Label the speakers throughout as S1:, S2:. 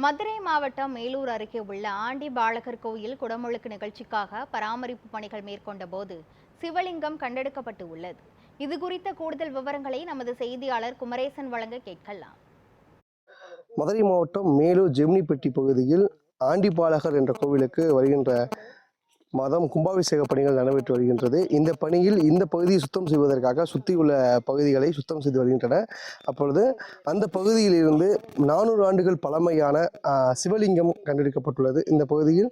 S1: மதுரை மாவட்டம் மேலூர் அருகே உள்ள ஆண்டி பாலகர் கோயில் குடமுழுக்கு நிகழ்ச்சிக்காக பராமரிப்பு பணிகள் மேற்கொண்ட போது சிவலிங்கம் கண்டெடுக்கப்பட்டு உள்ளது. இது குறித்த கூடுதல் விவரங்களை நமது செய்தியாளர் குமரேசன் வழங்க கேட்கலாம்.
S2: மதுரை மாவட்டம் மேலூர் ஜெமினிப்பட்டி பகுதியில் ஆண்டிபாலகர் என்ற கோவிலுக்கு வருகின்ற மாதம் கும்பாபிஷேக பணிகள் நடைபெற்று வருகின்றது. இந்த பணியில் இந்த பகுதியை சுத்தம் செய்வதற்காக சுற்றியுள்ள பகுதிகளை சுத்தம் செய்து வருகின்றன. அப்பொழுது அந்த பகுதியிலிருந்து 400 ஆண்டுகள் பழமையான சிவலிங்கம் கண்டெடுக்கப்பட்டுள்ளது. இந்த பகுதியில்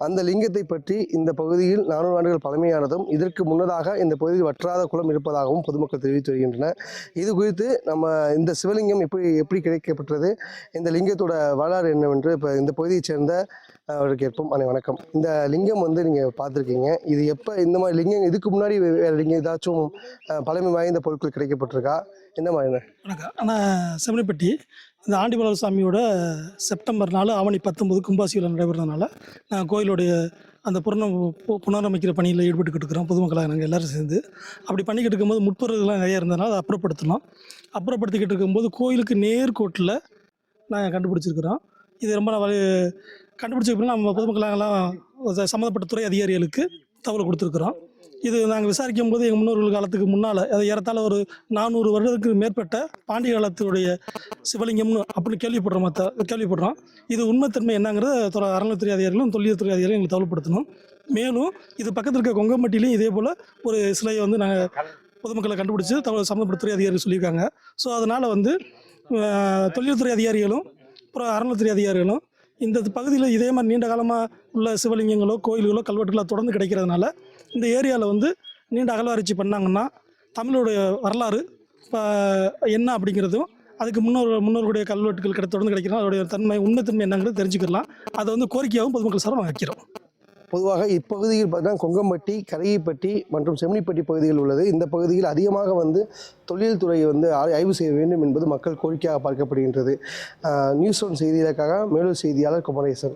S2: அந்த லிங்கத்தை பற்றி இந்த பகுதியில் 400 ஆண்டுகள் பழமையானதும் இதற்கு முன்னதாக இந்த பகுதியில் வற்றாத குளம் இருப்பதாகவும் பொதுமக்கள் தெரிவித்து வருகின்றனர். இது குறித்து நம்ம இந்த சிவலிங்கம் எப்படி கிடைக்கப்பட்டது, இந்த லிங்கத்தோட வரலாறு என்னவென்று இப்போ இந்த பகுதியைச் சேர்ந்த அவருக்கு கேட்போம். வணக்கம். இந்த லிங்கம் நீங்கள் பார்த்துருக்கீங்க. இது எப்போ இந்த மாதிரி லிங்கம் இதுக்கு முன்னாடி வேறு லிங்கம் ஏதாச்சும் பழமை வாய்ந்த பொருட்கள் கிடைக்கப்பட்டிருக்கா? என்ன மாதிரி?
S3: வணக்கம். ஆனால் செவனிப்பட்டி இந்த ஆண்டிபாலகர் சாமியோட செப்டம்பர் 4 ஆவணி 19 கும்பாபிஷேகம் நடைபெறதுனால நாங்கள் கோயிலுடைய அந்த புனரமைக்கிற பணியில் ஈடுபட்டுக்கிட்டு இருக்கிறோம். பொதுமக்களாக நாங்கள் எல்லோரும் சேர்ந்து அப்படி பண்ணிக்கிட்டு இருக்கும்போது முற்பொருள்கள்லாம் நிறையா இருந்ததுனால அதை அப்புறப்படுத்திக்கிட்டு இருக்கும்போது கோயிலுக்கு நேர்கோட்டில் நாங்கள் கண்டுபிடிச்சிருக்கிறோம். இது ரொம்ப கண்டுபிடிச்சப்பறம் நம்ம பொதுமக்களாகலாம் சம்மந்தப்பட்ட துறை அதிகாரிகளுக்கு தகவல் கொடுத்துருக்குறோம். இது நாங்கள் விசாரிக்கும் போது எங்கள் முன்னோர்கள் காலத்துக்கு முன்னால் அது ஏறத்தாழ ஒரு 400 வருடத்துக்கு மேற்பட்ட பாண்டிய காலத்துடைய சிவலிங்கம்னு அப்படின்னு கேள்விப்படுறோம். இது உண்மைத்தன்மை என்னங்கிறத அறநிலையத்துறை அதிகாரிகளும் தொல்லியல்துறை அதிகாரிகளும் எங்களுக்கு தகவல்படுத்தணும். மேலும் இது பக்கத்தில் இருக்க கொங்கம்பட்டிலையும் இதே போல் ஒரு சிலையை நாங்கள் பொதுமக்களை கண்டுபிடிச்சி சம்மந்தப்பட்ட துறை அதிகாரிகள் சொல்லியிருக்காங்க. ஸோ அதனால் தொல்லியல்துறை அதிகாரிகளும் அப்புறம் அறநிலையத்துறை அதிகாரிகளும் இந்த பகுதியில் இதே மாதிரி நீண்ட காலமாக உள்ள சிவலிங்கங்களோ கோயில்களோ கல்வெட்டுகளோ தொடர்ந்து கிடைக்கிறதுனால இந்த ஏரியாவில் நீண்ட அகழ்வாராய்ச்சி பண்ணாங்கன்னா தமிழுடைய வரலாறு என்ன அப்படிங்கிறதும் அதுக்கு முன்னோர்களுடைய கல்வெட்டுகள் தொடர்ந்து கிடைக்கிறோம். அதோடைய உண்மைத்தன்மை என்னங்கிறது தெரிஞ்சுக்கலாம். அதை கோரிக்கையாகவும் பொதுமக்கள் சார்பாக நாங்கள் வைக்கிறோம்.
S2: பொதுவாக இப்பகுதியில் பார்த்தீங்கன்னா கொங்கம்பட்டி, கரையப்பட்டி மற்றும் செமினிப்பட்டி பகுதிகள் உள்ளது. இந்த பகுதியில் அதிகமாக தொழில் துறை ஆய்வு செய்ய வேண்டும் என்பது மக்கள் கோரிக்கையாக பார்க்கப்படுகின்றது. நியூஸ் 1 செய்திகளுக்காக மேலூர் செய்தியாளர் குமரேசன்.